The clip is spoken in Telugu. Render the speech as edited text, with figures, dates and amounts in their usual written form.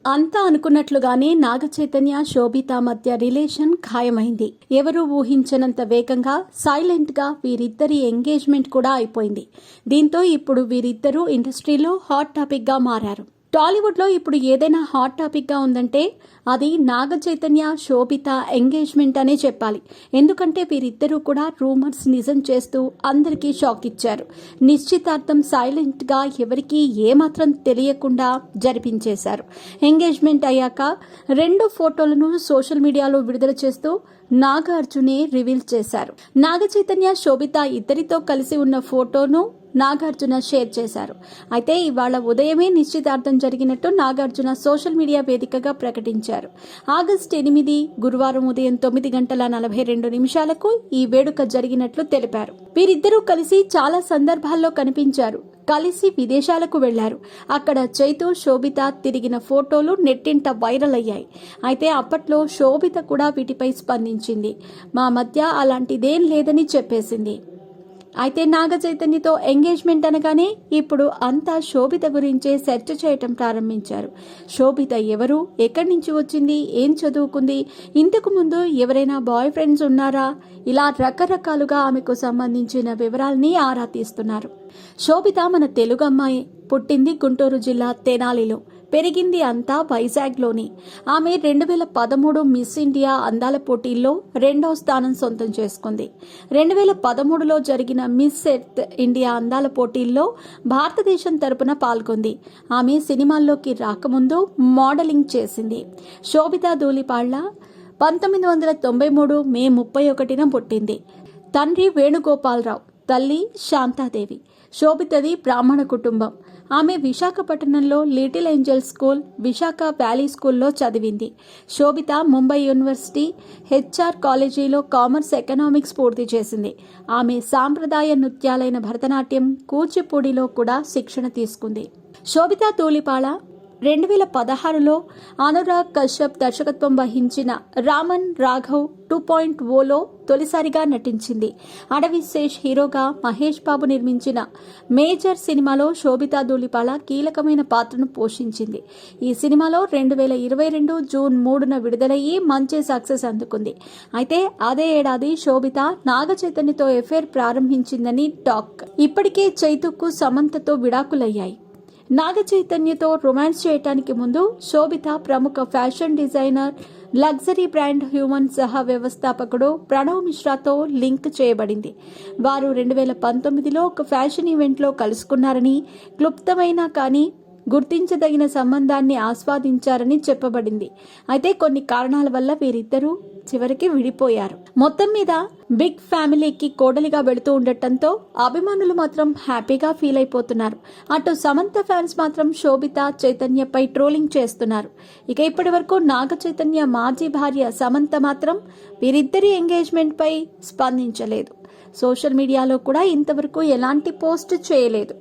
అంతా అనుకున్నట్లుగానే నాగ చైతన్య శోభిత మధ్య రిలేషన్ ఖాయమైంది. ఎవరూ ఊహించనంత వేగంగా సైలెంట్ గా వీరిద్దరి ఎంగేజ్మెంట్ కూడా అయిపోయింది. దీంతో ఇప్పుడు వీరిద్దరూ ఇండస్ట్రీలో హాట్ టాపిక్ గా మారారు. టాలీవుడ్ లో ఇప్పుడు ఏదైనా హాట్ టాపిక్ గా ఉందంటే అది నాగ చైతన్య శోభిత ఎంగేజ్మెంట్ అనే చెప్పాలి. ఎందుకంటే వీరిద్దరూ కూడా రూమర్స్ నిజం చేస్తూ అందరికీ షాక్ ఇచ్చారు. నిశ్చితార్థం సైలెంట్ గా ఎవరికీ ఏమాత్రం తెలియకుండా జరిపించేశారు. ఎంగేజ్మెంట్ అయ్యాక 2 ఫోటోలను సోషల్ మీడియాలో విడుదల చేస్తూ నాగార్జునే రివీల్ చేశారు. నాగ చైతన్య శోభిత ఇద్దరితో కలిసి ఉన్న ఫోటోను నాగార్జున షేర్ చేశారు. అయితే ఇవాళ ఉదయమే నిశ్చితార్థం జరిగినట్టు నాగార్జున సోషల్ మీడియా వేదికగా ప్రకటించారు. ఆగస్టు 8 గురువారం ఉదయం 9:42 ఈ వేడుక జరిగినట్లు తెలిపారు. వీరిద్దరూ కలిసి చాలా సందర్భాల్లో కనిపించారు. కలిసి విదేశాలకు వెళ్లారు. అక్కడ చైతు శోభిత తిరిగిన ఫోటోలు నెట్టింట వైరల్ అయ్యాయి. అయితే అప్పట్లో శోభిత కూడా వీటిపై స్పందించింది. మా మధ్య అలాంటిదేం లేదని చెప్పేసింది. అయితే నాగ చైతన్యతో ఎంగేజ్మెంట్ అనగానే ఇప్పుడు అంతా శోభిత గురించే సెర్చ్ చేయటం ప్రారంభించారు. శోభిత ఎవరు, ఎక్కడి నుంచి వచ్చింది, ఏం చదువుకుంది, ఇంతకు ముందు ఎవరైనా బాయ్ ఫ్రెండ్స్ ఉన్నారా, ఇలా రకరకాలుగా ఆమెకు సంబంధించిన వివరాల్ని ఆరా తీస్తున్నారు. శోభిత మన తెలుగు అమ్మాయి. పుట్టింది గుంటూరు జిల్లా తెనాలిలో, పెరిగింది అంతా వైజాగ్లోని. ఆమె 2013 మిస్ ఇండియా అందాల పోటీల్లో 2వ స్థానం సొంతం చేసుకుంది. 2013లో జరిగిన మిస్ ఎర్త్ ఇండియా అందాల పోటీల్లో భారతదేశం తరపున పాల్గొంది. ఆమె సినిమాల్లోకి రాకముందు మోడలింగ్ చేసింది. శోభిత ధూళిపాళ్ల 1993 మే 31న పుట్టింది. తండ్రి వేణుగోపాలరావు, తల్లి శాంతాదేవి. శోభితది బ్రాహ్మణ కుటుంబం. ఆమె విశాఖపట్నంలో little Angel school, Visakha valley స్కూల్లో చదివింది. శోభిత ముంబై యూనివర్సిటీ హెచ్ఆర్ కాలేజీలో కామర్స్ ఎకనామిక్స్ పూర్తి చేసింది. ఆమె సాంప్రదాయ నృత్యాలైన భరతనాట్యం, కూచిపూడిలో కూడా శిక్షణ తీసుకుంది. శోభిత ధూళిపాళ 2016లో అనురాగ్ కశ్యప్ దర్శకత్వం వహించిన రామన్ రాఘవ్ 2.0లో తొలిసారిగా నటించింది. అడవి శేష్ హీరోగా మహేష్ బాబు నిర్మించిన మేజర్ సినిమాలో శోభిత ధూళిపాళ కీలకమైన పాత్రను పోషించింది. ఈ సినిమాలో 2022 జూన్ 3న విడుదలయ్యి మంచి సక్సెస్ అందుకుంది. అయితే అదే ఏడాది శోభిత నాగ చైతన్యతో ఎఫైర్ ప్రారంభించిందని టాక్. ఇప్పటికే చైతుకు సమంతతో విడాకులయ్యాయి. నాగ చైతన్యతో రొమాన్స్ చేయటానికి ముందు శోభిత ప్రముఖ fashion designer, luxury brand human సహ వ్యవస్థాపకుడు ప్రణవ్ మిశ్రాతో లింక్ చేయబడింది. వారు 2019లో ఒక ఫ్యాషన్ ఈవెంట్లో కలుసుకున్నారని, క్లుప్తమైనా కానీ గుర్తించదగిన సంబంధాన్ని ఆస్వాదించారని చెప్పబడింది. అయితే కొన్ని కారణాల వల్ల వీరిద్దరూ చివరికి విడిపోయారు. మొత్తం మీద బిగ్ ఫ్యామిలీకి కోడలిగా వెళుతూ ఉండటంతో అభిమానులు మాత్రం హ్యాపీగా ఫీల్ అయిపోతున్నారు. అటు సమంత ఫ్యాన్స్ మాత్రం శోభిత చైతన్యపై ట్రోలింగ్ చేస్తున్నారు. ఇక ఇప్పటి వరకు నాగ చైతన్య మాజీ భార్య సమంత మాత్రం వీరిద్దరి ఎంగేజ్మెంట్ పై స్పందించలేదు. సోషల్ మీడియాలో కూడా ఇంతవరకు ఎలాంటి పోస్ట్ చేయలేదు.